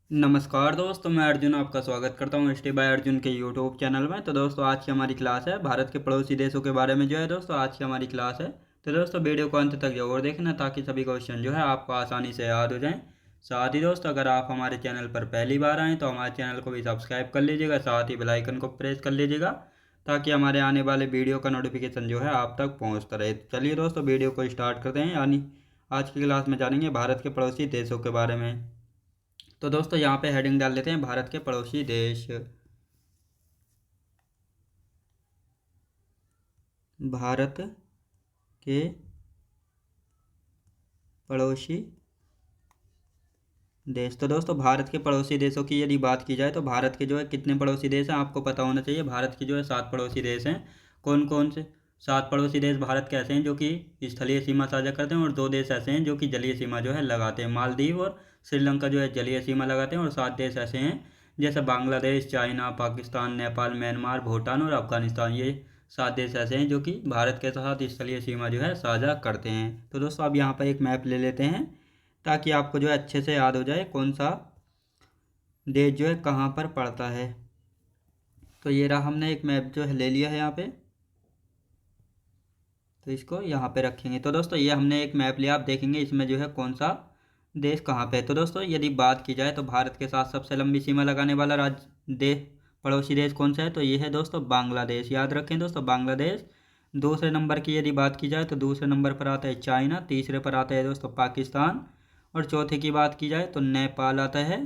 नमस्कार दोस्तों, मैं अर्जुन आपका स्वागत करता हूँ स्टे बाय अर्जुन के यूट्यूब चैनल में। तो दोस्तों आज की हमारी क्लास है भारत के पड़ोसी देशों के बारे में। जो है दोस्तों आज की हमारी क्लास है, तो दोस्तों वीडियो को अंत तक जरूर देखना ताकि सभी क्वेश्चन जो है आपको आसानी से याद हो जाएं। साथ ही दोस्तों अगर आप हमारे चैनल पर पहली बार आएँ तो हमारे चैनल को भी सब्सक्राइब कर लीजिएगा, साथ ही बेल आइकन को प्रेस कर लीजिएगा ताकि हमारे आने वाले वीडियो का नोटिफिकेशन जो है आप तक पहुँचता रहे। चलिए दोस्तों वीडियो को स्टार्ट करते हैं। यानी आज की क्लास में जानेंगे भारत के पड़ोसी देशों के बारे में। तो दोस्तों यहाँ पे हेडिंग डाल देते हैं भारत के पड़ोसी देश। भारत के पड़ोसी देश। तो दोस्तों भारत के पड़ोसी देशों की यदि बात की जाए तो भारत के जो है कितने पड़ोसी देश हैं आपको पता होना चाहिए। भारत के जो है 7 पड़ोसी देश हैं। कौन कौन से 7 पड़ोसी देश भारत के ऐसे हैं जो कि स्थलीय सीमा साझा करते हैं, और 2 देश ऐसे हैं जो कि जलीय सीमा जो है लगाते हैं। मालदीव और श्रीलंका जो है जलीय सीमा लगाते हैं, और 7 देश ऐसे हैं जैसे बांग्लादेश, चाइना, पाकिस्तान, नेपाल, म्यांमार, भूटान और अफगानिस्तान। ये 7 देश ऐसे हैं जो कि भारत के साथ स्थलीय सीमा जो है साझा करते हैं। तो दोस्तों अब यहाँ पर एक मैप ले लेते हैं ताकि आपको जो है अच्छे से याद हो जाए कौन सा देश जो है कहाँ पर पड़ता है। तो ये रहा, हमने एक मैप जो है ले लिया है यहाँ पे, तो इसको यहाँ पे रखेंगे। तो दोस्तों ये हमने एक मैप लिया, आप देखेंगे इसमें जो है कौन सा देश कहाँ पे है। तो दोस्तों यदि बात की जाए तो भारत के साथ सबसे लंबी सीमा लगाने वाला राज्य देश पड़ोसी देश कौन सा है, तो ये है दोस्तों बांग्लादेश। याद रखें दोस्तों बांग्लादेश। दूसरे नंबर की यदि बात की जाए तो दूसरे नंबर पर आता है चाइना, तीसरे पर आता है दोस्तों पाकिस्तान, और चौथे की बात की जाए तो नेपाल आता है।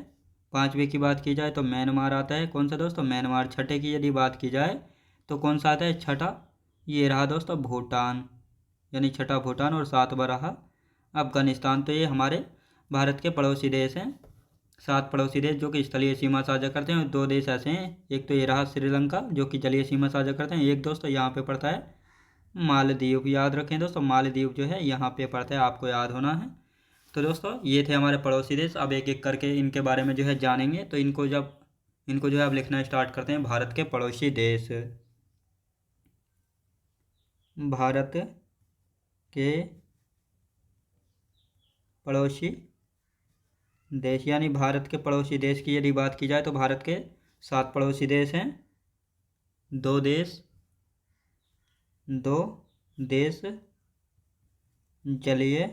पाँचवें की बात की जाए तो म्यांमार आता है। कौन सा दोस्तों म्यांमार। छठे की यदि बात की जाए तो कौन सा आता है छठा, ये रहा दोस्तों भूटान, यानी छठा भूटान, और 7वां रहा अफगानिस्तान। तो ये हमारे भारत के पड़ोसी देश हैं। 7 पड़ोसी देश जो कि स्थलीय सीमा साझा करते हैं। 2 देश ऐसे हैं, एक तो ये रहा श्रीलंका जो कि जलीय सीमा साझा करते हैं, एक दोस्तों यहाँ पे पड़ता है मालदीव। याद रखें दोस्तों मालदीव जो है यहाँ पे पड़ता है, आपको याद होना है। तो दोस्तों ये थे हमारे पड़ोसी देश। अब एक एक करके इनके बारे में जो है जानेंगे। तो इनको जो है अब लिखना स्टार्ट करते हैं। भारत के पड़ोसी देश। भारत के पड़ोसी देश, यानी भारत के पड़ोसी देश की यदि बात की जाए तो भारत के 7 पड़ोसी देश हैं। दो देश दो देश जलीय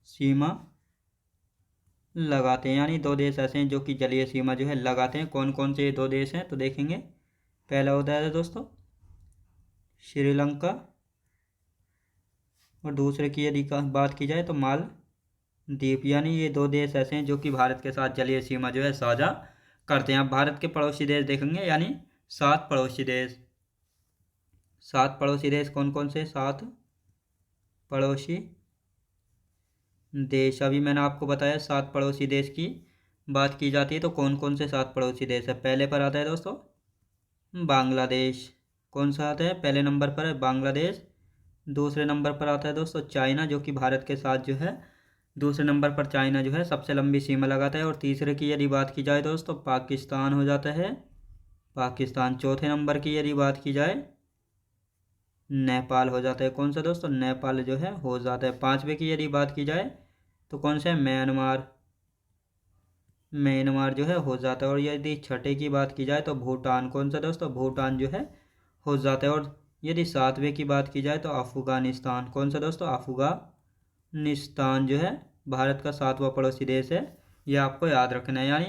सीमा लगाते हैं, यानी 2 देश ऐसे हैं जो कि जलीय सीमा जो है लगाते हैं। कौन कौन से ये 2 देश हैं तो देखेंगे। पहला होता है दोस्तों श्रीलंका, और दूसरे की यदि बात की जाए तो मालदीव। यानी ये 2 देश ऐसे हैं जो कि भारत के साथ जलीय सीमा जो है साझा करते हैं। अब भारत के पड़ोसी देश देखेंगे, यानी 7 पड़ोसी देश। 7 पड़ोसी देश कौन कौन से 7 पड़ोसी देश, अभी मैंने आपको बताया 7 पड़ोसी देश की बात की जाती है तो कौन कौन से 7 पड़ोसी देश है। पहले पर आता है दोस्तों बांग्लादेश। कौन सा आता है, पहले नंबर पर है बांग्लादेश। दूसरे नंबर पर आता है दोस्तों चाइना जो कि भारत के साथ जो है दूसरे नंबर पर चाइना जो है सबसे लंबी सीमा लगाता है। और तीसरे की यदि बात की जाए दोस्तों पाकिस्तान हो जाता है, पाकिस्तान। चौथे नंबर की यदि बात की जाए नेपाल हो जाता है। कौन सा दोस्तों नेपाल जो है हो जाता है। पाँचवें की यदि बात की जाए तो कौन सा है म्यांमार, म्यांमार जो है हो जाता है। और यदि छठे की बात की जाए तो भूटान। कौन सा दोस्तों भूटान जो है हो जाता है। और यदि 7वें की बात की जाए तो अफ़गानिस्तान। कौन सा दोस्तों अफ़गानिस्तान जो है भारत का 7वां पड़ोसी देश है, यह आपको याद रखना है। यानी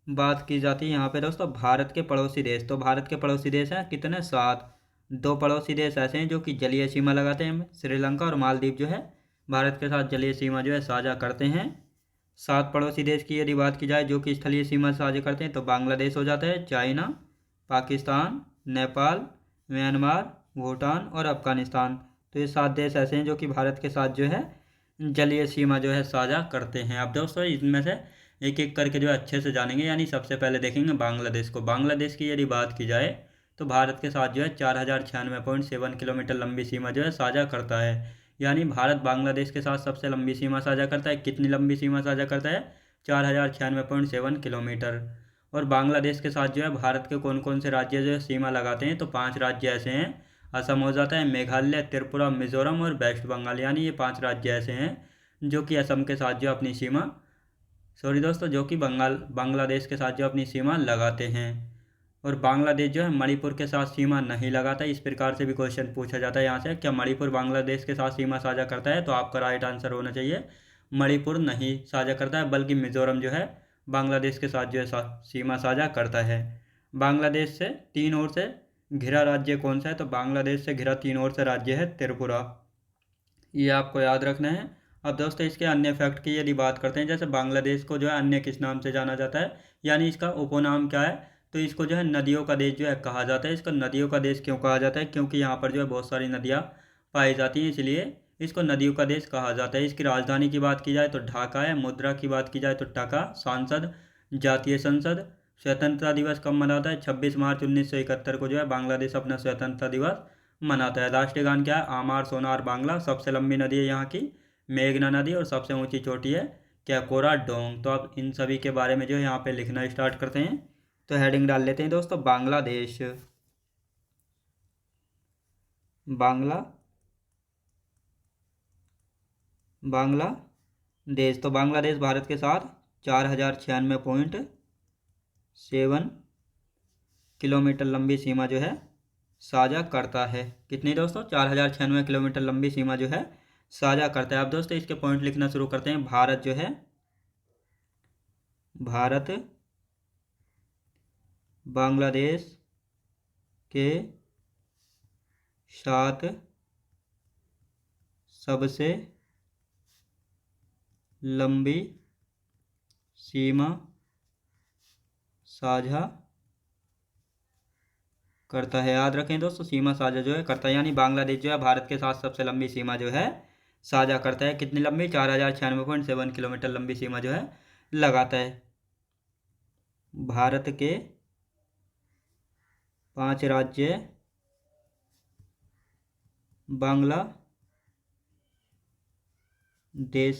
बात की जाती है यहाँ पे दोस्तों भारत के पड़ोसी देश। तो भारत के पड़ोसी देश हैं कितने 7। 2 पड़ोसी देश ऐसे हैं जो कि जलीय सीमा लगाते हैं, श्रीलंका और मालदीव जो है भारत के साथ जलीय सीमा जो है साझा करते हैं। 7 पड़ोसी देश की यदि बात की जाए जो कि स्थलीय सीमा साझा करते हैं तो बांग्लादेश हो जाता है, चाइना, पाकिस्तान, नेपाल, म्यांमार, भूटान और अफगानिस्तान। तो ये 7 देश ऐसे हैं जो कि भारत के साथ जो है जलीय सीमा जो है साझा करते हैं। अब दोस्तों इनमें से एक एक करके जो है अच्छे से जानेंगे। यानी सबसे पहले देखेंगे बांग्लादेश को। बांग्लादेश की यदि बात की जाए तो भारत के साथ जो है 4096.7 किलोमीटर लंबी सीमा जो है साझा करता है। यानी भारत बांग्लादेश के साथ सबसे लंबी सीमा साझा करता है। कितनी लंबी सीमा साझा करता है, 4096.7 किलोमीटर। और बांग्लादेश के साथ जो है भारत के कौन कौन से राज्य जो है सीमा लगाते हैं, तो 5 राज्य ऐसे हैं। असम हो जाता है, मेघालय, त्रिपुरा, मिजोरम और वेस्ट बंगाल। यानी ये 5 राज्य ऐसे हैं जो कि असम के साथ जो अपनी सीमा सॉरी दोस्तों, जो कि बांग्लादेश के साथ जो अपनी सीमा लगाते हैं। और बांग्लादेश जो है मणिपुर के साथ सीमा नहीं लगाता। इस प्रकार से भी क्वेश्चन पूछा जाता है यहाँ से, क्या मणिपुर बांग्लादेश के साथ सीमा साझा करता है? तो आपका राइट आंसर होना चाहिए मणिपुर नहीं साझा करता है, बल्कि मिजोरम जो है बांग्लादेश के साथ जो है सीमा साझा करता है। बांग्लादेश से तीन ओर से घिरा राज्य कौन सा है? तो बांग्लादेश से घिरा तीन ओर से राज्य है त्रिपुरा। ये आपको याद रखना है। अब दोस्तों इसके अन्य फैक्ट की यदि बात करते हैं, जैसे बांग्लादेश को जो है अन्य किस नाम से जाना जाता है, यानी इसका उपनाम क्या है? तो इसको जो है नदियों का देश जो है कहा जाता है। इसको नदियों का देश क्यों कहा जाता है? क्योंकि यहाँ पर जो है बहुत सारी नदियाँ पाई जाती हैं, इसलिए इसको नदियों का देश कहा जाता है। इसकी राजधानी की बात की जाए तो ढाका है। मुद्रा की बात की जाए तो टका। सांसद, जातीय संसद। स्वतंत्रता दिवस कब मनाता है? 26 मार्च 1971 को जो है बांग्लादेश अपना स्वतंत्रता दिवस मनाता है। राष्ट्रीय गान क्या है? आमार सोनार बांग्ला। सबसे लंबी नदी है यहाँ की मेघना नदी, और सबसे ऊंची चोटी है क्या? कोराडोंग। तो अब इन सभी के बारे में जो है यहाँ पे लिखना स्टार्ट करते हैं। तो हेडिंग डाल लेते हैं दोस्तों, बांग्लादेश। बांग्लादेश। तो बांग्लादेश भारत के साथ 4096.7 किलोमीटर लंबी सीमा जो है साझा करता है। कितनी दोस्तों? 4096 किलोमीटर लंबी सीमा जो है साझा करता है। अब दोस्तों इसके पॉइंट लिखना शुरू करते हैं। भारत जो है, भारत बांग्लादेश के साथ सबसे लंबी सीमा साझा करता है। याद रखें दोस्तों, सीमा साझा जो है करता है, यानी बांग्लादेश जो है भारत के साथ सबसे लंबी सीमा जो है साझा करता है। कितनी लंबी? 4096.7 किलोमीटर लंबी सीमा जो है लगाता है। भारत के 5 राज्य बांग्लादेश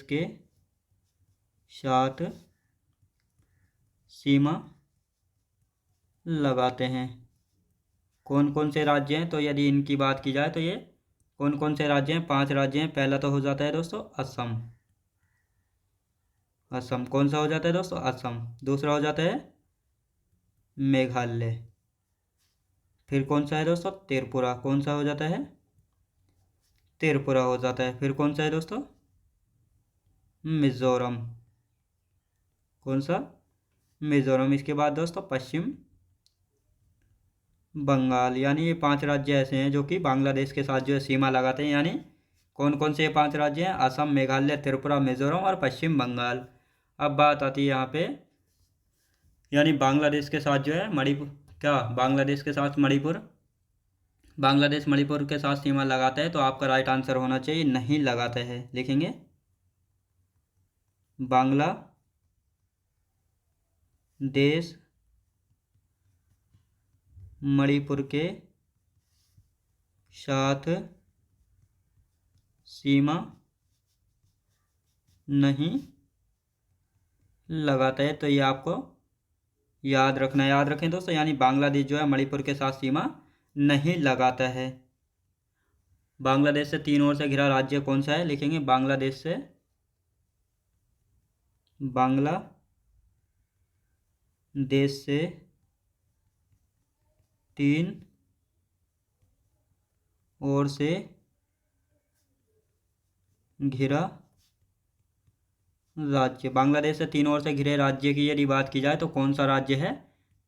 के साथ सीमा लगाते हैं। कौन कौन से राज्य हैं? तो यदि इनकी बात की जाए तो ये कौन कौन से राज्य हैं? 5 राज्य हैं। पहला तो हो जाता है दोस्तों असम। असम कौन सा हो जाता है दोस्तों? असम। दूसरा हो जाता है मेघालय। फिर कौन सा है दोस्तों? त्रिपुरा। कौन सा हो जाता है? त्रिपुरा हो जाता है। फिर कौन सा है दोस्तों? मिजोरम। कौन सा? मिजोरम। इसके बाद दोस्तों पश्चिम बंगाल। यानी ये 5 राज्य ऐसे हैं जो कि बांग्लादेश के साथ जो है सीमा लगाते हैं। यानी कौन कौन से ये 5 राज्य हैं? असम, मेघालय, त्रिपुरा, मिजोरम और पश्चिम बंगाल। अब बात आती है यहाँ पे, यानी बांग्लादेश के साथ जो है मणिपुर, क्या बांग्लादेश के साथ मणिपुर, बांग्लादेश मणिपुर के साथ सीमा लगाता है? तो आपका राइट आंसर होना चाहिए नहीं लगाता है। लिखेंगे बांग्लादेश मणिपुर के साथ सीमा नहीं लगाता है। तो ये आपको याद रखना है। याद रखें दोस्तों, यानी बांग्लादेश जो है मणिपुर के साथ सीमा नहीं लगाता है। बांग्लादेश से तीन ओर से घिरा राज्य कौन सा है? लिखेंगे बांग्लादेश से, बांग्लादेश से तीन ओर से घिरा राज्य। बांग्लादेश से तीन ओर से घिरे राज्य की यदि बात की जाए तो कौन सा राज्य है?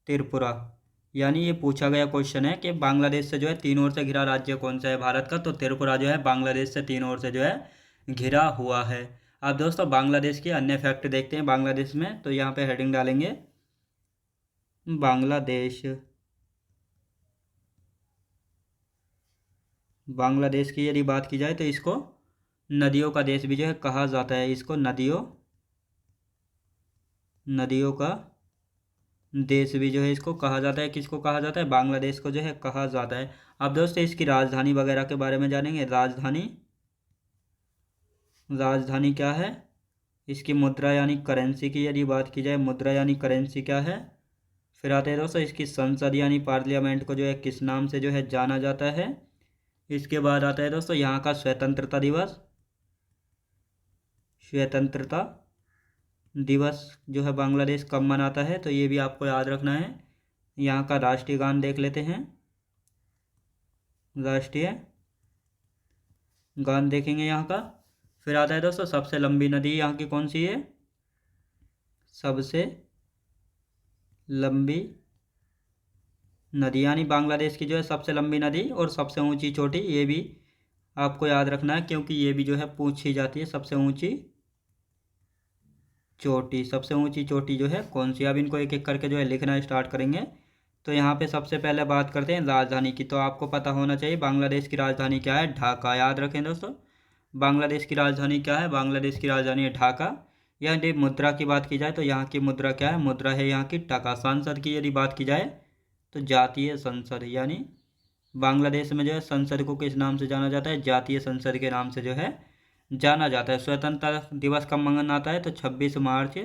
त्रिपुरा। यानी ये पूछा गया क्वेश्चन है कि बांग्लादेश से जो है तीन ओर से घिरा राज्य कौन सा है भारत का? तो त्रिपुरा जो है बांग्लादेश से तीन ओर से जो है घिरा हुआ है। अब दोस्तों बांग्लादेश के अन्य फैक्ट देखते हैं बांग्लादेश में। तो यहाँ पे हेडिंग डालेंगे बांग्लादेश। बांग्लादेश की यदि बात की जाए तो इसको नदियों का देश भी जो है कहा जाता है। इसको नदियों का देश भी जो है इसको कहा जाता है। किसको कहा जाता है? बांग्लादेश को जो है कहा जाता है। अब दोस्तों इसकी राजधानी वगैरह के बारे में जानेंगे। राजधानी क्या है? इसकी मुद्रा यानी करेंसी की यदि बात की जाए, मुद्रा यानी करेंसी क्या है? फिर आते हैं दोस्तों इसकी संसद यानी पार्लियामेंट को जो है किस नाम से जो है जाना जाता है। इसके बाद आता है दोस्तों यहाँ का स्वतंत्रता दिवस दिवस जो है बांग्लादेश कब मनाता है, तो ये भी आपको याद रखना है। यहाँ का राष्ट्रीय गान देख लेते हैं। राष्ट्रीय गान देखेंगे यहाँ का। फिर आता है दोस्तों सबसे लंबी नदी यहाँ की कौन सी है। सबसे लंबी नदी यानी बांग्लादेश की जो है सबसे लंबी नदी और सबसे ऊंची चोटी, ये भी आपको याद रखना है क्योंकि ये भी जो है पूछी जाती है। सबसे ऊंची चोटी, सबसे ऊंची चोटी जो है कौन सी। अब इनको एक एक करके जो है लिखना स्टार्ट करेंगे। तो यहाँ पे सबसे पहले बात करते हैं राजधानी की। तो आपको पता होना चाहिए बांग्लादेश की राजधानी क्या है, ढाका। याद रखें दोस्तों, बांग्लादेश की राजधानी क्या है, बांग्लादेश की राजधानी है ढाका। यदि मुद्रा की बात की जाए तो यहाँ की मुद्रा क्या है, मुद्रा है यहाँ की टका। संसद की यदि बात की जाए तो जातीय संसद, यानी बांग्लादेश में जो है संसद को किस नाम से जाना जाता है, जातीय संसद के नाम से जो है जाना जाता है। स्वतंत्रता दिवस कब मनाता है, तो 26 मार्च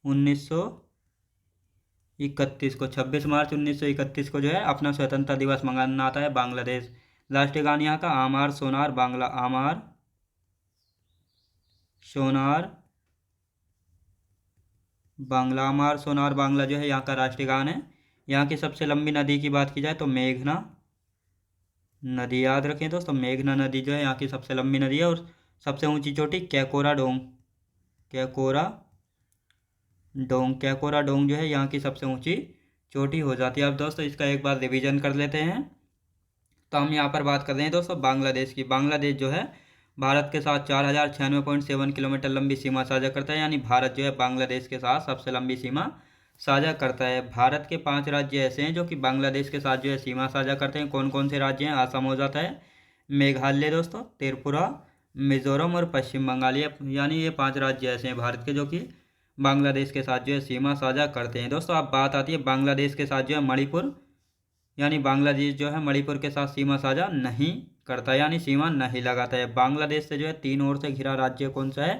1931 को, 26 मार्च 1931 को जो है अपना स्वतंत्रता दिवस मनाता है बांग्लादेश। राष्ट्रीय गान यहाँ का आमार सोनार बांग्ला, आमार सोनार बांग्ला, आमार सोनार बांग्ला जो है यहाँ का राष्ट्रीय गान है। यहाँ की सबसे लंबी नदी की बात की जाए तो मेघना नदी। याद रखें दोस्तों, मेघना नदी जो है यहाँ की सबसे लंबी नदी है। और सबसे ऊंची चोटी कैकोरा डोंग, कैकोरा डोंग, कैकोरा डोंग जो है यहाँ की सबसे ऊंची चोटी हो जाती है। अब दोस्तों इसका एक बार रिवीजन कर लेते हैं। तो हम यहाँ पर बात कर रहे हैं दोस्तों बांग्लादेश की। बांग्लादेश जो है भारत के साथ 4096.7 किलोमीटर लंबी सीमा साझा करता है, यानी भारत जो है बांग्लादेश के साथ सबसे लंबी सीमा साझा करता है। भारत के 5 राज्य ऐसे हैं जो कि बांग्लादेश के साथ जो है सीमा साझा करते हैं। कौन कौन से राज्य हैं, आसाम हो जाता है, मेघालय दोस्तों, त्रिपुरा, मिजोरम और पश्चिम बंगाल, यानी ये 5 राज्य ऐसे हैं भारत के जो कि बांग्लादेश के साथ जो है सीमा साझा करते हैं। दोस्तों अब बात आती है बांग्लादेश के साथ जो है मणिपुर, यानी बांग्लादेश जो है मणिपुर के साथ सीमा साझा नहीं करता, यानी सीमा नहीं लगाता है। बांग्लादेश से जो है 3 ओर से घिरा राज्य कौन सा है,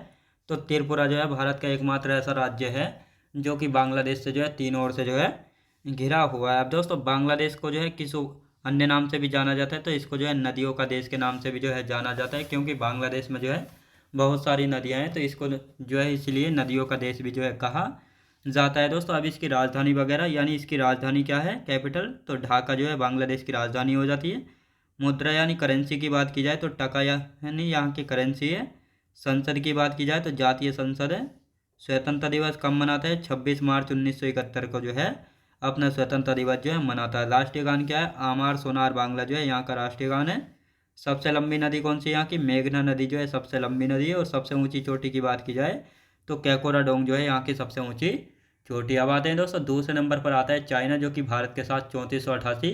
तो त्रिपुरा जो है भारत का एकमात्र ऐसा राज्य है जो कि बांग्लादेश से जो है 3 ओर से जो है घिरा हुआ है। अब दोस्तों बांग्लादेश को जो है किस अन्य नाम से भी जाना जाता है, तो इसको जो है नदियों का देश के नाम से भी जो है जाना जाता है, क्योंकि बांग्लादेश में जो है बहुत सारी नदियाँ हैं, तो इसको जो है इसलिए नदियों का देश भी जो है कहा जाता है। दोस्तों अब इसकी राजधानी वगैरह, यानी इसकी राजधानी क्या है, कैपिटल, तो ढाका जो है बांग्लादेश की राजधानी हो जाती है। मुद्रा यानी करेंसी की बात की जाए तो टका यानी यहाँ की करेंसी है। संसद की बात की जाए तो जातीय संसद है। स्वतंत्रता दिवस कब मनाता है, 26 मार्च 1971 को जो है अपना स्वतंत्रता दिवस जो है मनाता है। राष्ट्रीय गान क्या है, आमार सोनार बांग्ला जो है यहाँ का राष्ट्रीय गान है। सबसे लंबी नदी कौन सी है, यहाँ की मेघना नदी जो है सबसे लंबी नदी है। और सबसे ऊंची चोटी की बात की जाए तो कैकोरा डोंग जो है यहाँ की सबसे ऊंची चोटी। अब आते हैं दोस्तों दूसरे नंबर पर आता है चाइना, जो कि भारत के साथ 3488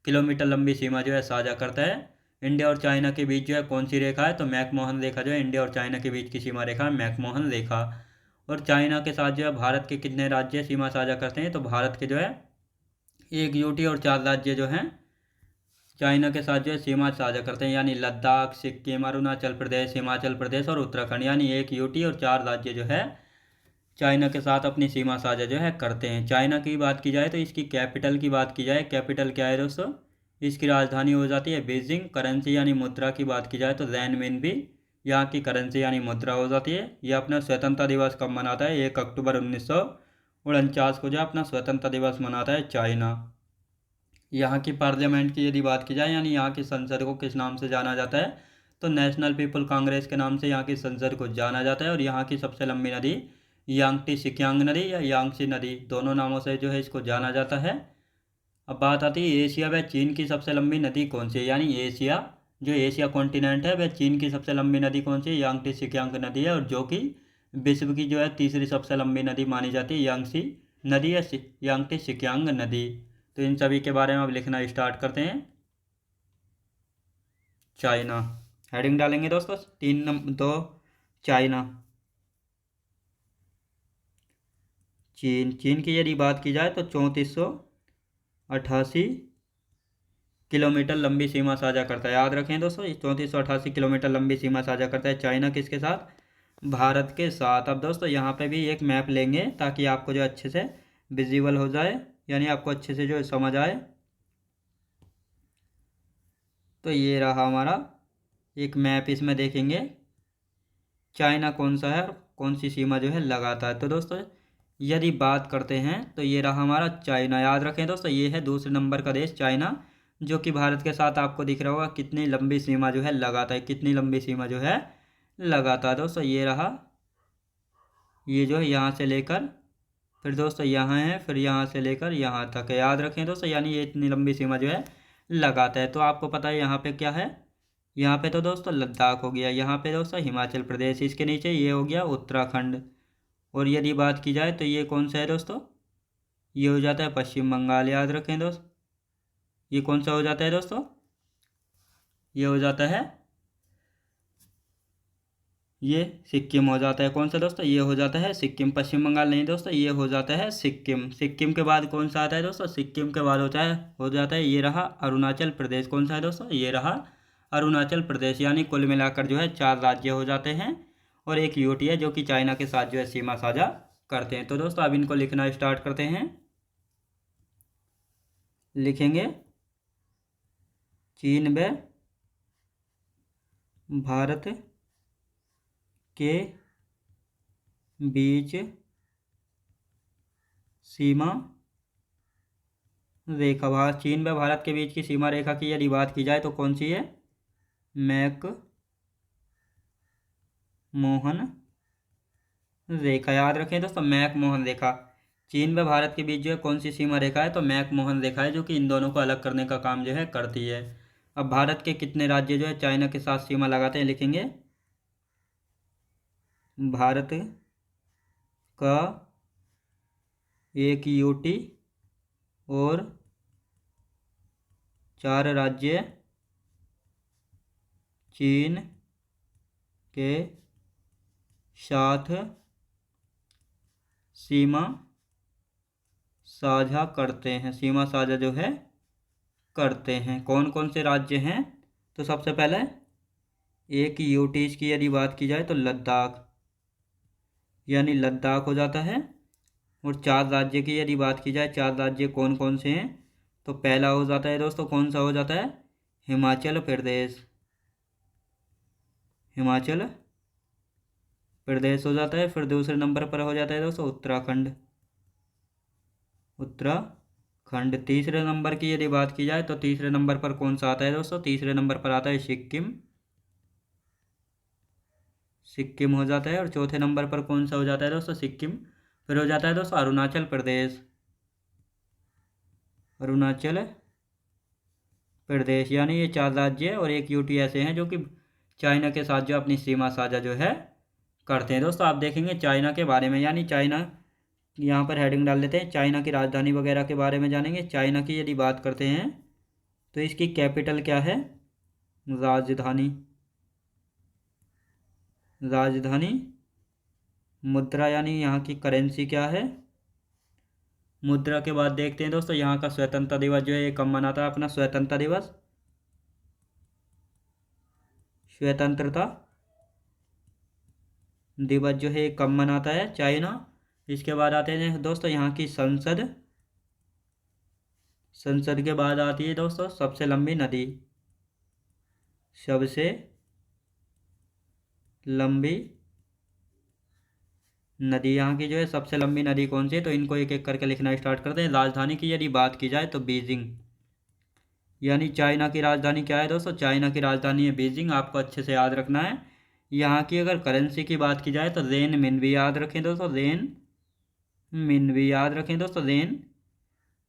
किलोमीटर लंबी सीमा जो है साझा करता है। इंडिया और चाइना के बीच जो है कौन सी रेखा है, तो मैकमोहन रेखा जो है इंडिया और चाइना के बीच की सीमा रेखा है, मैकमोहन रेखा। और चाइना के साथ जो है भारत के कितने राज्य सीमा साझा करते हैं, तो भारत के जो है 1 यूटी और 4 राज्य जो हैं चाइना के साथ जो है सीमा साझा करते हैं, यानी लद्दाख, सिक्किम, अरुणाचल प्रदेश, हिमाचल प्रदेश और उत्तराखंड, यानी 1 यूटी और 4 राज्य जो है चाइना के साथ अपनी सीमा साझा जो है करते हैं। चाइना की बात की जाए तो इसकी कैपिटल की बात की जाए, कैपिटल क्या है दोस्तों, इसकी राजधानी हो जाती है बीजिंग। करेंसी यानी मुद्रा की बात की जाए तो रेनमिनबी यहाँ की करेंसी यानी मुद्रा हो जाती है। यह अपना स्वतंत्रता दिवस कब मनाता है, 1 अक्टूबर 1949 को जो अपना स्वतंत्रता दिवस मनाता है चाइना। यहाँ की पार्लियामेंट की यदि बात की जाए, यानी यहाँ की संसद को किस नाम से जाना जाता है, तो नेशनल पीपल कांग्रेस के नाम से यहाँ की संसद को जाना जाता है। और यहाँ की सबसे लंबी नदी यांगटी सिकियांग नदी या यांगसी नदी, दोनों नामों से जो है इसको जाना जाता है। अब बात आती है एशिया व चीन की सबसे लंबी नदी कौन सी है, यानी एशिया जो एशिया कॉन्टिनेंट है वह चीन की सबसे लंबी नदी कौन सी है, यांगटी सिकियांग नदी है। और जो कि विश्व की जो है तीसरी सबसे लंबी नदी मानी जाती है यांगसी नदी या यांगटी सिकियांग नदी। तो इन सभी के बारे में अब लिखना स्टार्ट करते हैं। चाइना हेडिंग डालेंगे दोस्तों, 3 नंबर 2 चाइना। चीन, चीन की यदि बात की जाए तो 3488 किलोमीटर लंबी सीमा साझा करता है। याद रखें दोस्तों, 3488 किलोमीटर लंबी सीमा साझा करता है चाइना, किसके साथ, भारत के साथ। अब दोस्तों यहाँ पे भी एक मैप लेंगे ताकि आपको जो अच्छे से विजिबल हो जाए, यानी आपको अच्छे से जो समझ आए। तो ये रहा हमारा एक मैप, इसमें देखेंगे चाइना कौन सा है, कौन सी सीमा जो है लगाता है। तो दोस्तों यदि बात करते हैं तो ये रहा हमारा चाइना। याद रखें दोस्तों, ये है दूसरे नंबर का देश चाइना, जो कि भारत के साथ आपको दिख रहा होगा कितनी लंबी सीमा जो है लगाता है, कितनी लंबी सीमा जो है लगाता है। दोस्तों ये रहा, ये जो है यहाँ से लेकर फिर दोस्तों यहाँ है, फिर यहाँ से लेकर यहाँ तक है। याद रखें दोस्तों, यानी ये इतनी लंबी सीमा जो है लगाता है। तो आपको पता है यहाँ पे क्या है, यहाँ पे तो दोस्तों लद्दाख हो गया, यहाँ पे दोस्तों हिमाचल प्रदेश, इसके नीचे ये हो गया उत्तराखंड। और यदि बात की जाए तो ये कौन सा है दोस्तों, ये हो जाता है पश्चिम बंगाल। याद रखें दोस्त, ये कौन सा हो जाता है दोस्तों, ये हो जाता है, ये सिक्किम हो जाता है। कौन सा दोस्तों, ये हो जाता है सिक्किम। पश्चिम बंगाल नहीं दोस्तों, ये हो जाता है सिक्किम। सिक्किम के बाद कौन सा आता है दोस्तों, सिक्किम के बाद होता है, हो जाता है, ये रहा अरुणाचल प्रदेश। कौन सा है दोस्तों, ये रहा अरुणाचल प्रदेश। यानी कुल मिलाकर जो है 4 राज्य हो जाते हैं और एक यूटी है जो कि चाइना के साथ जो है सीमा साझा करते हैं। तो दोस्तों अब इनको लिखना स्टार्ट करते हैं। लिखेंगे चीन व भारत के बीच सीमा रेखा। चीन व भारत के बीच की सीमा रेखा की यदि बात की जाए तो कौन सी है, मैक मोहन रेखा। याद रखें दोस्तों, मैक मोहन रेखा। चीन व भारत के बीच जो है कौन सी सीमा रेखा है, तो मैक मोहन रेखा है, जो कि इन दोनों को अलग करने का काम जो है करती है। अब भारत के कितने राज्य जो है चाइना के साथ सीमा लगाते हैं, लिखेंगे भारत का एक यूटी और 4 राज्य चीन के साथ सीमा साझा करते हैं, सीमा साझा जो है करते हैं। कौन कौन से राज्य हैं, तो सबसे पहले एक यूटीज की यदि बात की जाए तो लद्दाख, यानी लद्दाख हो जाता है। और 4 राज्य की यदि बात की जाए, 4 राज्य कौन कौन से हैं, तो पहला हो जाता है दोस्तों, कौन सा हो जाता है, हिमाचल प्रदेश। हिमाचल प्रदेश हो जाता है। फिर दूसरे नंबर पर हो जाता है दोस्तों उत्तराखंड। उत्तराखंड। तीसरे नंबर की यदि बात की जाए तो तीसरे नंबर पर कौन सा आता है दोस्तों, तीसरे नंबर पर आता है सिक्किम। सिक्किम हो जाता है। और चौथे नंबर पर कौन सा हो जाता है दोस्तों, सिक्किम। फिर हो जाता है दोस्तों अरुणाचल प्रदेश। अरुणाचल प्रदेश। यानी ये 4 राज्य और एक यूटी ऐसे हैं जो कि चाइना के साथ जो अपनी सीमा साझा जो है करते हैं। दोस्तों आप देखेंगे चाइना के बारे में, यानी चाइना, यहाँ पर हेडिंग डाल लेते हैं, चाइना की राजधानी वगैरह के बारे में जानेंगे। चाइना की यदि बात करते हैं तो इसकी कैपिटल क्या है, राजधानी। राजधानी। मुद्रा, यानी यहाँ की करेंसी क्या है, मुद्रा। के बाद देखते हैं दोस्तों यहाँ का स्वतंत्रता दिवस जो है ये कब मनाता है, अपना स्वतंत्रता दिवस, स्वतंत्रता दिवस जो है कब मनाता है चाइना। इसके बाद आते हैं दोस्तों यहाँ की संसद। संसद के बाद आती है दोस्तों सबसे लंबी नदी। सबसे लंबी नदी, यहाँ की जो है सबसे लंबी नदी कौन सी है, तो इनको एक एक करके लिखना स्टार्ट करते हैं। राजधानी की यदि बात की जाए तो बीजिंग, यानी चाइना की राजधानी क्या है दोस्तों, चाइना की राजधानी है बीजिंग। आपको अच्छे से याद रखना है। यहाँ की अगर करेंसी की बात की जाए तो रेन मिनवी। याद रखें दोस्तों, रेन मिनवी। याद रखें दोस्तों, रेन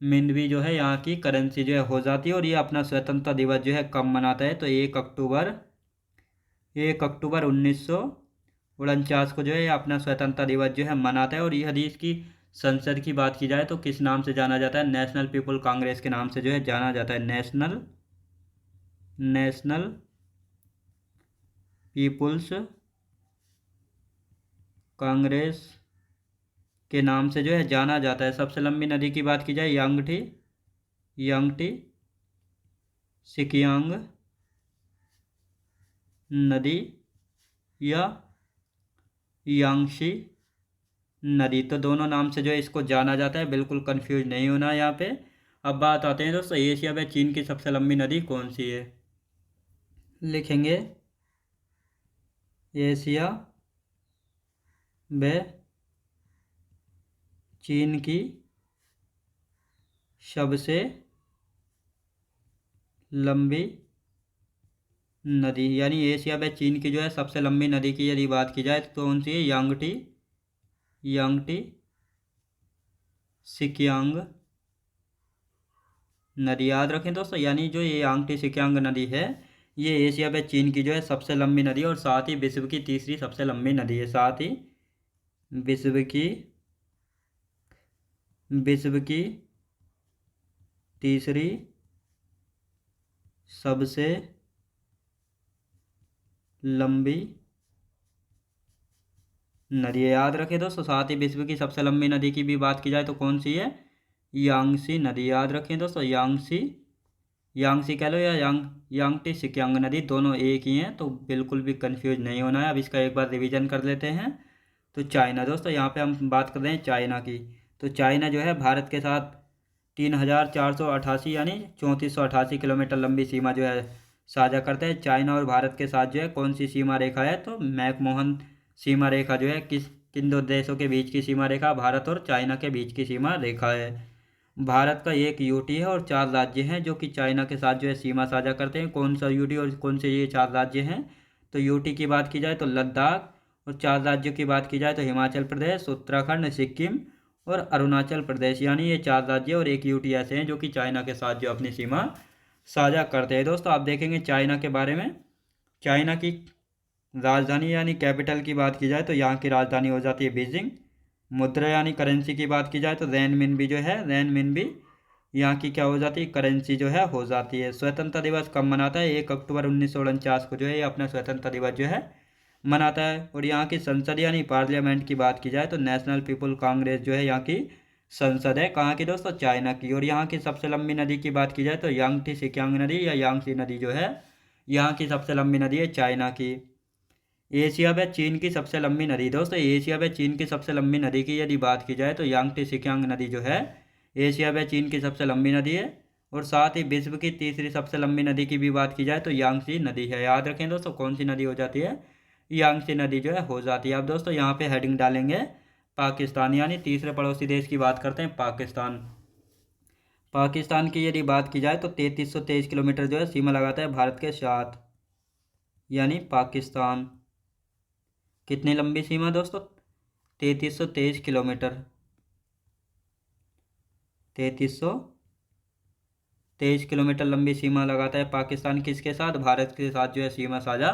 मिनवी जो है यहाँ की करेंसी जो है हो जाती है। और ये अपना स्वतंत्रता दिवस जो है कब मनाता है, तो 1 अक्टूबर 1949 को जो है अपना स्वतंत्रता दिवस जो है मनाता है। और यदि इसकी संसद की बात की जाए तो किस नाम से जाना जाता है, नेशनल पीपल कांग्रेस के नाम से जो है जाना जाता है। नेशनल पीपुल्स कांग्रेस के नाम से जो है जाना जाता है। सबसे लंबी नदी की बात की जाए यांगटी सिकियांग नदी या यांगशी नदी, तो दोनों नाम से जो है इसको जाना जाता है। बिल्कुल कंफ्यूज नहीं होना है यहाँ पे। अब बात आते हैं दोस्तों एशिया में चीन की सबसे लंबी नदी कौन सी है। लिखेंगे एशिया व चीन की सबसे लंबी नदी, यानी एशिया में चीन की जो है सबसे लंबी नदी की यदि बात की जाए तो कौन सी है? यांगटी, यांगटी सिकियांग नदी। याद रखें दोस्तों, यानी जो ये यांगटी सिकियांग नदी है ये एशिया में चीन की जो है सबसे लंबी नदी है और साथ ही विश्व की तीसरी सबसे लंबी नदी है। साथ ही विश्व की विश्व की तीसरी सबसे लंबी नदी है। याद रखें दोस्तों, साथ ही विश्व की सबसे लंबी नदी की भी बात की जाए तो कौन सी है? यांगसी नदी। याद रखें दोस्तों, यांगसी, यांगसी कह लो या यांगटी सिकियांग नदी, दोनों एक ही हैं, तो बिल्कुल भी कंफ्यूज नहीं होना है। अब इसका एक बार रिवीजन कर लेते हैं। तो चाइना दोस्तों, यहाँ पे हम बात कर रहे हैं चाइना की। तो चाइना जो है भारत के साथ 3488 यानी 3488 किलोमीटर लंबी सीमा जो है साझा करते हैं। चाइना और भारत के साथ जो है कौन सी सीमा रेखा है? तो मैकमोहन सीमा रेखा जो है किन दो देशों के बीच की सीमा रेखा? भारत और चाइना के बीच की सीमा रेखा है। भारत का एक यूटी है और 4 राज्य हैं जो कि चाइना के साथ जो है सीमा साझा करते हैं। कौन सा यूटी और कौन से ये 4 राज्य हैं? तो यूटी की बात की जाए तो लद्दाख, और 4 राज्यों की बात की जाए तो हिमाचल प्रदेश, उत्तराखंड, सिक्किम और अरुणाचल प्रदेश, यानी ये 4 राज्य और एक यूटी ऐसे हैं जो कि चाइना के साथ जो अपनी सीमा साझा करते हैं। दोस्तों आप देखेंगे चाइना के बारे में, चाइना की राजधानी यानी कैपिटल की बात की जाए तो यहाँ की राजधानी हो जाती है बीजिंग। मुद्रा यानी करेंसी की बात की जाए तो रेनमिनबी जो है, रेनमिनबी यहाँ की क्या हो जाती है? करेंसी जो है हो जाती है। स्वतंत्रता दिवस कब मनाता है? 1 अक्टूबर 1949 को जो है ये अपना स्वतंत्रता दिवस जो है मनाता है। और यहाँ की संसद यानी पार्लियामेंट की बात की जाए तो नेशनल पीपल कांग्रेस जो है यहाँ की संसद है। कहाँ की दोस्तों? चाइना की। और यहाँ की सबसे लंबी नदी की बात की जाए तो यांगटी सिकियांग नदी या यांगसी नदी जो है यहाँ की सबसे लंबी नदी है चाइना की। एशिया व चीन की सबसे लंबी नदी दोस्तों, एशिया व चीन की सबसे लंबी नदी की यदि बात की जाए तो यांगटी सिकियांग नदी जो है एशिया व चीन की सबसे लंबी नदी है। और साथ ही विश्व की तीसरी सबसे लंबी नदी की भी बात की जाए तो यांगसी नदी है। याद रखें दोस्तों, कौन सी नदी हो जाती है? यांगसी नदी जो है हो जाती है। अब दोस्तों यहाँ पे हेडिंग डालेंगे पाकिस्तान, यानी तीसरे पड़ोसी देश की बात करते हैं पाकिस्तान। पाकिस्तान की यदि बात की जाए तो 3323 किलोमीटर जो है सीमा लगाता है भारत के साथ, यानी पाकिस्तान। कितनी लंबी सीमा दोस्तों? 3323 किलोमीटर, 3323 किलोमीटर लंबी सीमा लगाता है पाकिस्तान। किसके साथ? भारत के साथ जो है सीमा साझा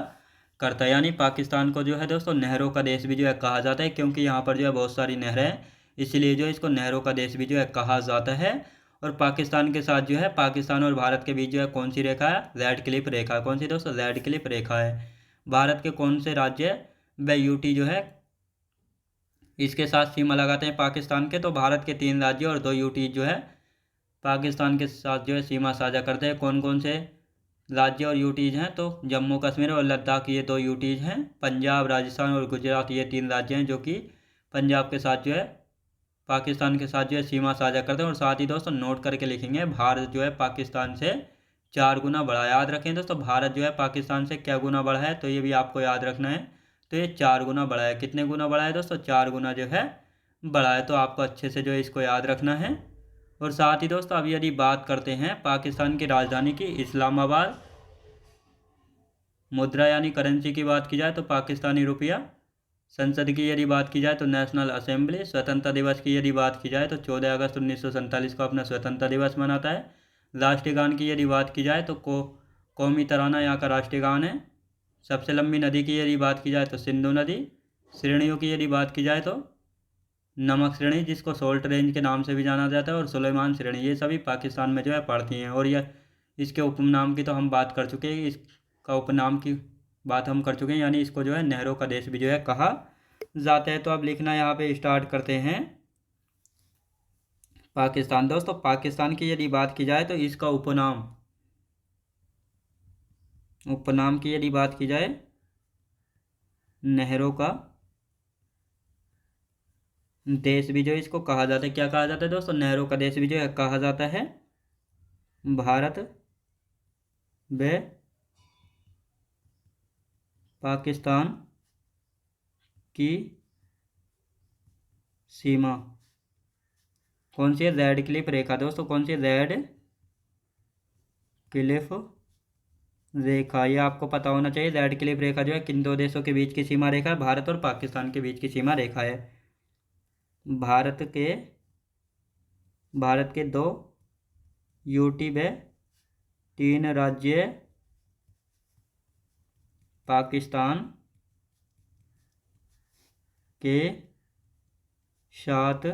करता है। यानी पाकिस्तान को जो है दोस्तों नहरों का देश भी जो है कहा जाता है, क्योंकि यहाँ पर जो है बहुत सारी नहरें हैं, इसलिए जो है इसको नहरों का देश भी जो है कहा जाता है। और पाकिस्तान के साथ जो है पाकिस्तान और भारत के बीच जो है कौन सी रेखा है? रेड क्लिफ रेखा। कौन सी दोस्तों? रेड क्लिफ रेखा है। भारत के कौन से राज्य व यूटी जो है इसके साथ सीमा लगाते हैं पाकिस्तान के? तो भारत के 3 राज्य और 2 यूटी जो है पाकिस्तान के साथ जो है सीमा साझा करते हैं। कौन कौन से राज्य और यूटीज हैं? तो जम्मू कश्मीर और लद्दाख ये 2 यूटीज हैं। पंजाब, राजस्थान और गुजरात ये 3 राज्य हैं जो कि पंजाब के साथ जो है पाकिस्तान के साथ जो है सीमा साझा करते हैं। और साथ ही दोस्तों नोट करके लिखेंगे, भारत जो है पाकिस्तान से 4 गुना बड़ा है। याद रखें दोस्तों, भारत जो है पाकिस्तान से क्या गुना बड़ा है? तो ये भी आपको याद रखना है। तो ये 4 गुना बड़ा है। कितने गुना बड़ा है दोस्तों? 4 गुना जो है बड़ा है। तो आपको अच्छे से जो है इसको याद रखना है। और साथ ही दोस्तों अब यदि बात करते हैं पाकिस्तान की राजधानी की, इस्लामाबाद। मुद्रा यानी करेंसी की बात की जाए तो पाकिस्तानी रुपया। संसद की यदि बात की जाए तो नेशनल असेंबली। स्वतंत्रता दिवस की यदि बात की जाए तो 14 अगस्त 1947 को अपना स्वतंत्रता दिवस मनाता है। राष्ट्रीय गान की यदि बात की जाए तो कौमी तराना यहाँ का राष्ट्रीय गान है। सबसे लंबी नदी की यदि बात की जाए तो सिंधु नदी। श्रेणियों की यदि बात की जाए तो नमक श्रेणी, जिसको सोल्ट रेंज के नाम से भी जाना जाता है, और सुलेमान श्रेणी, ये सभी पाकिस्तान में जो है पड़ती हैं। और यह इसके उपनाम की तो हम बात कर चुके हैं, इसका उपनाम की बात हम कर चुके हैं, यानी इसको जो है नहरों का देश भी जो है कहा जाता है। तो अब लिखना यहाँ पे स्टार्ट करते हैं पाकिस्तान। दोस्तों पाकिस्तान की यदि बात की जाए तो इसका उपनाम, उपनाम की यदि बात की जाए नहरों का देश भी जो इसको कहा जाता है। क्या कहा जाता है दोस्तों? नहरों का देश भी जो है कहा जाता है। भारत व पाकिस्तान की सीमा कौन सी है? रेड क्लिफ रेखा दोस्तों, कौन सी? रेड क्लिफ रेखा, ये आपको पता होना चाहिए। रेड क्लिफ रेखा जो है किन दो देशों के बीच की सीमा रेखा है? भारत और पाकिस्तान के बीच की सीमा रेखा है। भारत के दो यूटी व 3 राज्य पाकिस्तान के साथ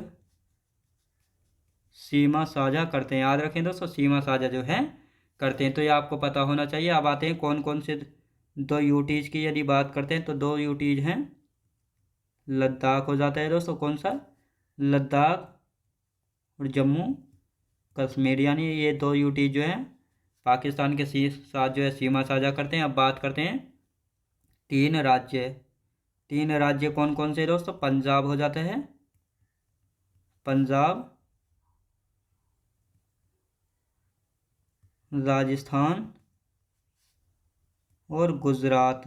सीमा साझा करते हैं। याद रखें दोस्तों, सीमा साझा जो है करते हैं, तो ये आपको पता होना चाहिए। अब आते हैं कौन कौन से दो यूटीज की यदि बात करते हैं तो दो यूटीज हैं। लद्दाख हो जाता है दोस्तों, कौन सा? लद्दाख और जम्मू कश्मीर, यानी ये दो यूटीज जो हैं पाकिस्तान के साथ जो है सीमा साझा करते हैं। अब बात करते हैं 3 राज्य। 3 राज्य कौन कौन से दोस्तों? पंजाब हो जाते हैं, पंजाब, राजस्थान और गुजरात,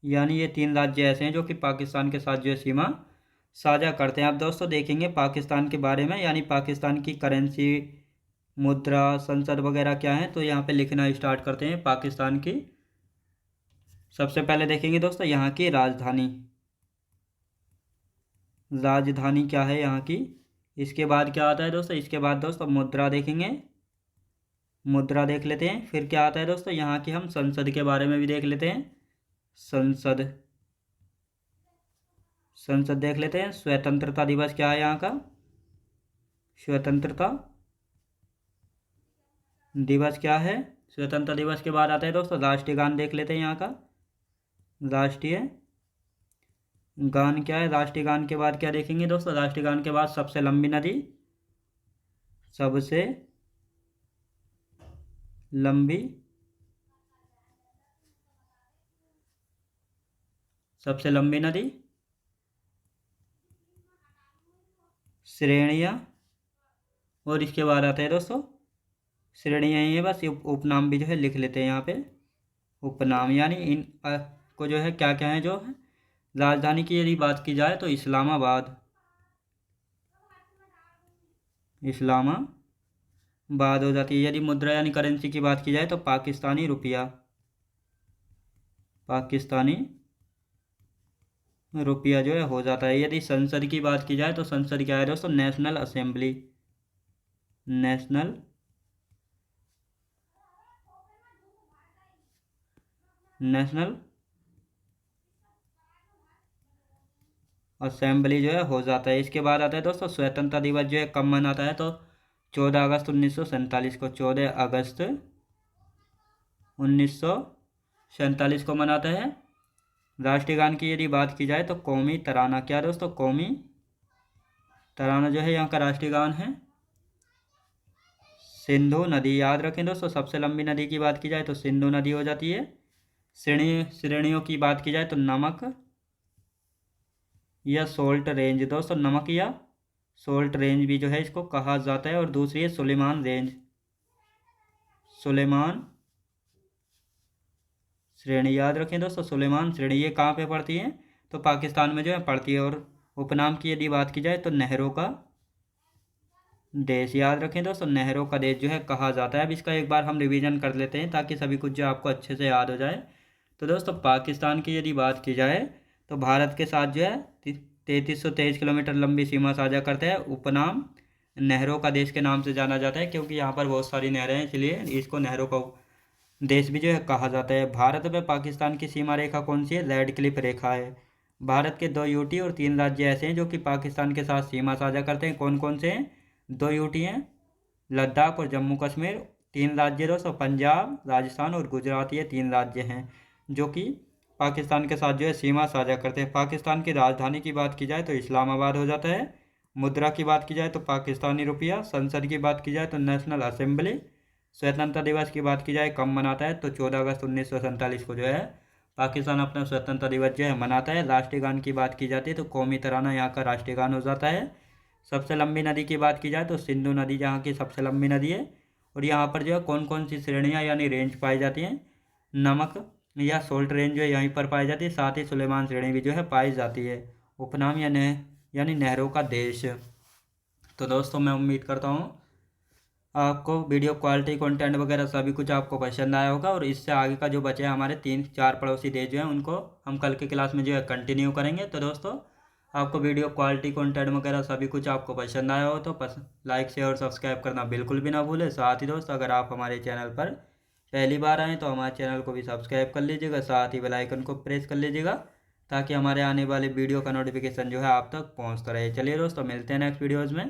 यानी ये 3 राज्य ऐसे हैं जो कि पाकिस्तान के साथ जो है सीमा साझा करते हैं। आप दोस्तों देखेंगे पाकिस्तान के बारे में, यानी पाकिस्तान की करेंसी, मुद्रा, संसद वगैरह क्या है, तो यहाँ पे लिखना स्टार्ट करते हैं पाकिस्तान की। सबसे पहले देखेंगे दोस्तों यहाँ की राजधानी, राजधानी क्या है यहाँ की। इसके बाद क्या आता है दोस्तों? इसके बाद दोस्तों मुद्रा देखेंगे, मुद्रा देख लेते हैं। फिर क्या आता है दोस्तों? यहाँ की हम संसद के बारे में भी देख लेते हैं, संसद, संसद देख लेते हैं। स्वतंत्रता दिवस क्या है यहाँ का? स्वतंत्रता दिवस क्या है? स्वतंत्रता दिवस के बाद आता है दोस्तों राष्ट्रीय गान, देख लेते हैं यहाँ का। राष्ट्रीय गान क्या है? राष्ट्रीय गान के बाद क्या देखेंगे दोस्तों? राष्ट्रीय गान के बाद सबसे लंबी नदी, सबसे लंबी, सबसे लंबी नदी, श्रेणियाँ, और इसके बाद आता है दोस्तों श्रेणियाँ ही है बस। उपनाम भी जो है लिख लेते हैं यहाँ पे, उपनाम, यानी इन को जो है क्या क्या है जो है। राजधानी की यदि बात की जाए तो इस्लामाबाद, इस्लामाबाद हो जाती है। यदि मुद्रा यानी करेंसी की बात की जाए तो पाकिस्तानी रुपया, पाकिस्तानी रुपया जो है हो जाता है। यदि संसद की बात की जाए तो संसद क्या है दोस्तों? National assembly, national national assembly जो है हो जाता है। इसके बाद आता है दोस्तों स्वतंत्रता दिवस जो है कब मनाता है? तो 14 अगस्त 1947 को, 14 अगस्त 1947 को मनाता है। राष्ट्रीय गान की यदि बात की जाए तो कौमी तराना, क्या दोस्तों? कौमी तराना जो है यहाँ का राष्ट्रीय गान है। सिंधु नदी, याद रखें दोस्तों, सबसे लंबी नदी की बात की जाए तो सिंधु नदी हो जाती है। श्रेणियों की बात की जाए तो नमक या सोल्ट रेंज, दोस्तों नमक या सोल्ट रेंज भी जो है इसको कहा जाता है। और दूसरी है सुलेमान रेंज, सुलेमान श्रेणी, याद रखें दोस्तों सुलेमान श्रेणी, ये कहाँ पे पड़ती है? तो पाकिस्तान में जो है पड़ती है। और उपनाम की यदि बात की जाए तो नहरों का देश, याद रखें दोस्तों नहरों का देश जो है कहा जाता है। अब इसका एक बार हम रिवीजन कर लेते हैं ताकि सभी कुछ जो आपको अच्छे से याद हो जाए। तो दोस्तों पाकिस्तान की यदि बात की जाए तो भारत के साथ जो है 3323 किलोमीटर लंबी सीमा साझा करता है। उपनाम नहरों का देश के नाम से जाना जाता है क्योंकि यहाँ पर बहुत सारी नहरें हैं, इसलिए इसको नहरों का देश भी जो है कहा जाता है। भारत व पाकिस्तान की सीमा रेखा कौन सी है? रेड क्लिफ रेखा है। भारत के 2 यूटी और 3 राज्य ऐसे हैं जो कि पाकिस्तान के साथ सीमा साझा करते हैं। कौन कौन से हैं? 2 यूटी हैं, लद्दाख और जम्मू कश्मीर। 3 राज्य दोस्तों पंजाब, राजस्थान और गुजरात, ये 3 राज्य हैं जो कि पाकिस्तान के साथ जो है सीमा साझा करते हैं। पाकिस्तान की राजधानी की बात की जाए तो इस्लामाबाद हो जाता है। मुद्रा की बात की जाए तो पाकिस्तानी रुपया। संसद की बात की जाए तो नेशनल असेंबली। स्वतंत्रता दिवस की बात की जाए कब मनाता है? तो 14 अगस्त 1947 को जो है पाकिस्तान अपना स्वतंत्रता दिवस जो है मनाता है। राष्ट्रीय गान की बात की जाती है तो कौमी तराना यहाँ का राष्ट्रीय गान हो जाता है। सबसे लंबी नदी की बात की जाए तो सिंधु नदी जहाँ की सबसे लंबी नदी है। और यहाँ पर जो है कौन कौन सी श्रेणियाँ यानी रेंज पाई जाती हैं? नमक या सोल्ट रेंज जो है यहीं पर पाई जाती है। साथ ही सुलेमान श्रेणी भी जो है पाई जाती है। उपनाम या यानी नहरों का देश। तो दोस्तों मैं उम्मीद करता हूँ आपको वीडियो क्वालिटी कंटेंट वगैरह सभी कुछ आपको पसंद आया होगा, और इससे आगे का जो बचे हैं हमारे 3-4 पड़ोसी देश जो हैं उनको हम कल की क्लास में जो है कंटिन्यू करेंगे। तो दोस्तों आपको वीडियो क्वालिटी कंटेंट वगैरह सभी कुछ आपको पसंद आया हो तो लाइक शेयर और सब्सक्राइब करना बिल्कुल भी ना भूलें। साथ ही दोस्तों अगर आप हमारे चैनल पर पहली बार आएँ तो हमारे चैनल को भी सब्सक्राइब कर लीजिएगा, साथ ही बेल आइकन को प्रेस कर लीजिएगा ताकि हमारे आने वाले वीडियो का नोटिफिकेशन जो है आप तक पहुँचता रहे। चलिए दोस्तों मिलते हैं नेक्स्ट वीडियोज़ में।